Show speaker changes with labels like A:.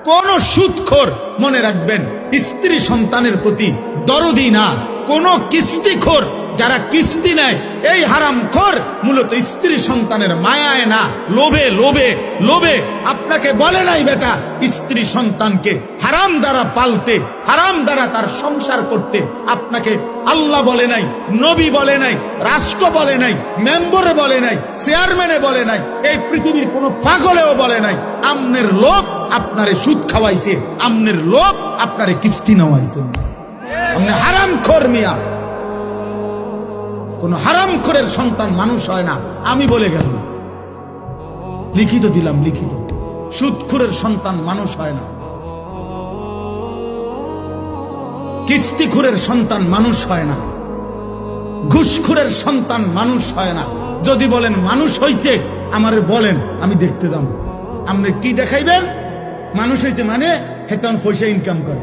A: কোন সুদখোর মনে রাখবেন স্ত্রী সন্তানের প্রতি দরদি না। কোন কিস্তিখোর যারা কিস্তি নেয় এই হারামখোর মূলত স্ত্রী সন্তানের মায়ায় না, লোভে লোভে লোভে। আপনাকে বলে নাই বেটা স্ত্রী সন্তানকে হারাম দ্বারা পালতে, হারাম দ্বারা তার সংসার করতে। আপনাকে আল্লাহ বলে নাই, নবী বলে নাই, রাষ্ট্র বলে নাই, মেম্বরে বলে নাই, চেয়ারম্যানে বলে নাই, এই পৃথিবীর কোন পাগলেও বলে নাই। আমনের লোক আপনারে সুদ খাওয়াইছে, আমনের লোক আপনারে কিস্তি নেওয়াইছে। আপনি হারামখোর মিয়া। কোন হারামখোরের সন্তান মানুষ হয় না, আমি বলে গেলাম, লিখিত দিলাম, লিখিত। সুদখোরের সন্তান মানুষ হয় না, কিস্তিখোরের সন্তান মানুষ হয় না, ঘুষখোরের সন্তান মানুষ হয় না। যদি বলেন মানুষ হইছে, আমারে বলেন, আমি দেখতে যাব। আপনি কি দেখাইবেন? মানুষ হয়েছে মানে হেতন পয়সা ইনকাম করে।